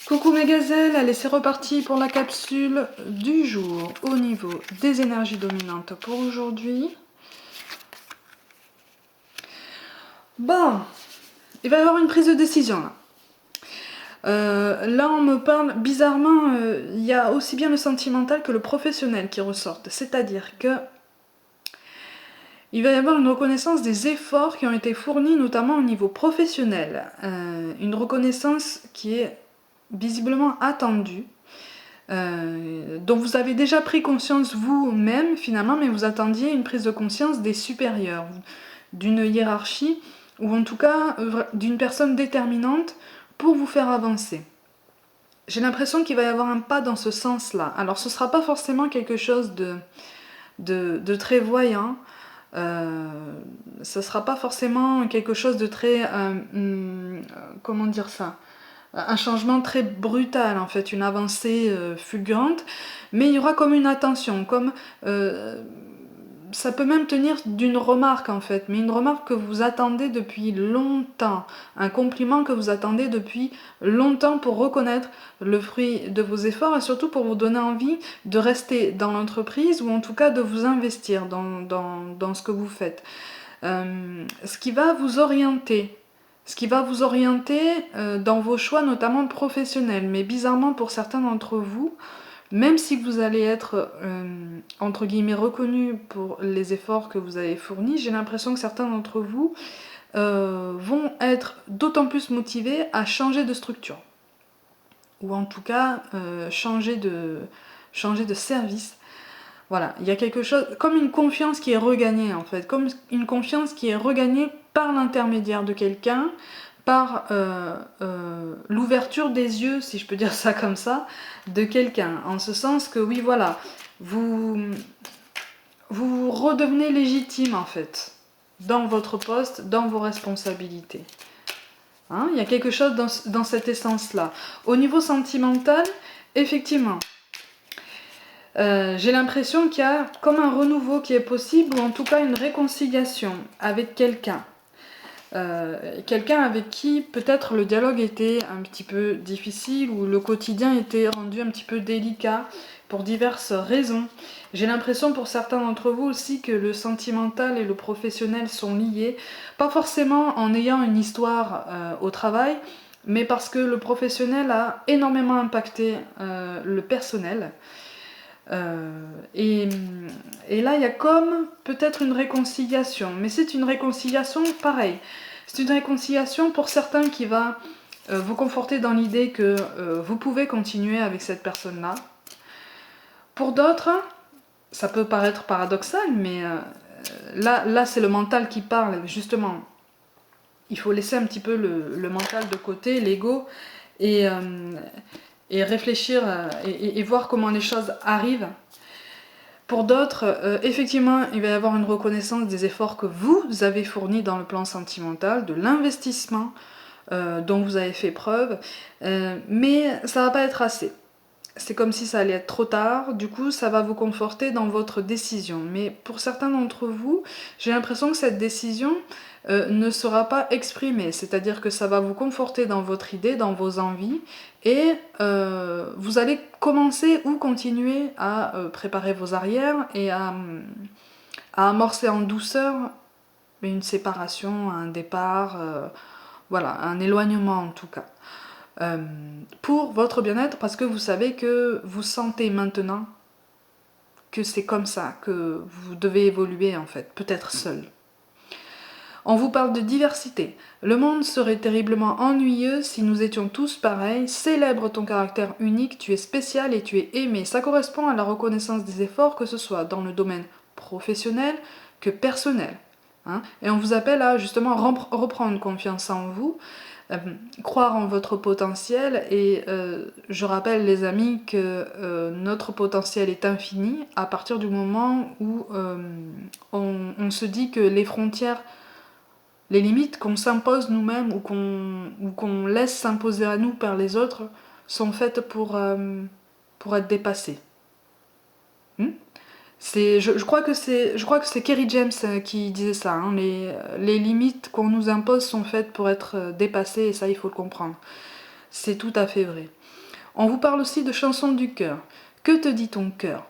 Coucou mes gazelles, allez c'est reparti pour la capsule du jour au niveau des énergies dominantes pour aujourd'hui. Bon, il va y avoir une prise de décision là. Là on me parle, bizarrement, il y a aussi bien le sentimental que le professionnel qui ressortent. C'est-à-dire que il va y avoir une reconnaissance des efforts qui ont été fournis notamment au niveau professionnel. Une reconnaissance qui est visiblement attendue. Dont vous avez déjà pris conscience vous-même finalement, mais vous attendiez une prise de conscience des supérieurs, d'une hiérarchie, ou en tout cas d'une personne déterminante pour vous faire avancer. J'ai l'impression qu'il va y avoir un pas dans ce sens-là. Alors ce ne sera pas forcément quelque chose de très voyant, ce ne sera pas forcément quelque chose de très... comment dire ça, un changement très brutal en fait, une avancée fulgurante, mais il y aura comme une attention, comme ça peut même tenir d'une remarque en fait, mais une remarque que vous attendez depuis longtemps, un compliment que vous attendez depuis longtemps pour reconnaître le fruit de vos efforts et surtout pour vous donner envie de rester dans l'entreprise ou en tout cas de vous investir dans ce que vous faites. Ce qui va vous orienter. Ce qui va vous orienter dans vos choix, notamment professionnels. Mais bizarrement, pour certains d'entre vous, même si vous allez être, entre guillemets, reconnu pour les efforts que vous avez fournis, j'ai l'impression que certains d'entre vous vont être d'autant plus motivés à changer de structure. Ou en tout cas, changer de service. Voilà, il y a quelque chose, comme une confiance qui est regagnée en fait, comme une confiance qui est regagnée par l'intermédiaire de quelqu'un, par l'ouverture des yeux, si je peux dire ça comme ça, de quelqu'un. En ce sens que oui, voilà, vous redevenez légitime en fait, dans votre poste, dans vos responsabilités. Hein, il y a quelque chose dans cette essence-là. Au niveau sentimental, effectivement, j'ai l'impression qu'il y a comme un renouveau qui est possible, ou en tout cas une réconciliation avec quelqu'un. Quelqu'un avec qui peut-être le dialogue était un petit peu difficile, ou le quotidien était rendu un petit peu délicat pour diverses raisons. J'ai l'impression pour certains d'entre vous aussi que le sentimental et le professionnel sont liés, pas forcément en ayant une histoire au travail, mais parce que le professionnel a énormément impacté le personnel. Et là, il y a comme peut-être une réconciliation, mais c'est une réconciliation pareille. C'est une réconciliation pour certains qui va vous conforter dans l'idée que vous pouvez continuer avec cette personne-là. Pour d'autres, ça peut paraître paradoxal, mais là c'est le mental qui parle, justement. Il faut laisser un petit peu le mental de côté, l'ego, et réfléchir et voir comment les choses arrivent. Pour d'autres, effectivement, il va y avoir une reconnaissance des efforts que vous avez fournis dans le plan sentimental, de l'investissement dont vous avez fait preuve, mais ça va pas être assez. C'est comme si ça allait être trop tard, du coup ça va vous conforter dans votre décision. Mais pour certains d'entre vous, j'ai l'impression que cette décision ne sera pas exprimée, c'est-à-dire que ça va vous conforter dans votre idée, dans vos envies, et vous allez commencer ou continuer à préparer vos arrières et à amorcer en douceur une séparation, un départ, voilà, un éloignement en tout cas. Pour votre bien-être, parce que vous savez que vous sentez maintenant que c'est comme ça, que vous devez évoluer en fait, peut-être seul. On vous parle de diversité. Le monde serait terriblement ennuyeux si nous étions tous pareils. Célèbre ton caractère unique, tu es spécial et tu es aimé. Ça correspond à la reconnaissance des efforts, que ce soit dans le domaine professionnel que personnel. Hein, et on vous appelle à justement reprendre confiance en vous, croire en votre potentiel, et je rappelle les amis que notre potentiel est infini à partir du moment où on se dit que les frontières, les limites qu'on s'impose nous-mêmes ou qu'on laisse s'imposer à nous par les autres sont faites pour être dépassées. Je crois que c'est Kerry James qui disait ça, hein, les limites qu'on nous impose sont faites pour être dépassées, et ça il faut le comprendre. C'est tout à fait vrai. On vous parle aussi de chansons du cœur. Que te dit ton cœur?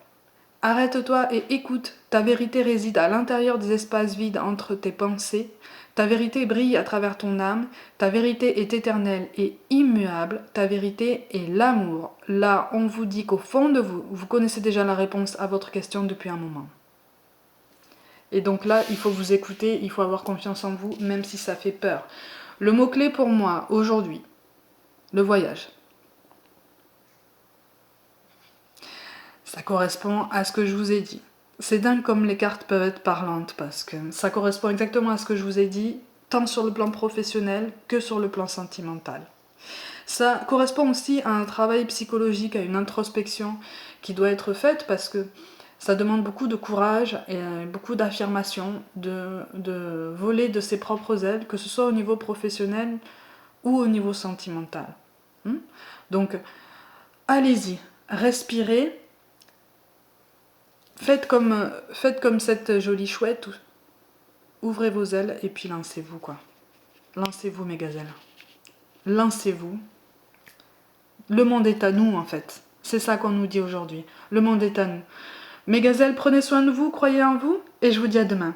Arrête-toi et écoute. Ta vérité réside à l'intérieur des espaces vides entre tes pensées. Ta vérité brille à travers ton âme. Ta vérité est éternelle et immuable. Ta vérité est l'amour. Là, on vous dit qu'au fond de vous, vous connaissez déjà la réponse à votre question depuis un moment. Et donc là, il faut vous écouter, il faut avoir confiance en vous, même si ça fait peur. Le mot-clé pour moi, aujourd'hui, le voyage. Ça correspond à ce que je vous ai dit. C'est dingue comme les cartes peuvent être parlantes, parce que ça correspond exactement à ce que je vous ai dit, tant sur le plan professionnel que sur le plan sentimental. Ça correspond aussi à un travail psychologique, à une introspection qui doit être faite, parce que ça demande beaucoup de courage et beaucoup d'affirmation, de voler de ses propres ailes, que ce soit au niveau professionnel ou au niveau sentimental. Donc, allez-y, respirez, faites comme cette jolie chouette, ouvrez vos ailes et puis lancez-vous, quoi. Lancez-vous, mes gazelles. Lancez-vous. Le monde est à nous, en fait. C'est ça qu'on nous dit aujourd'hui. Le monde est à nous. Mes gazelles, prenez soin de vous, croyez en vous, et je vous dis à demain.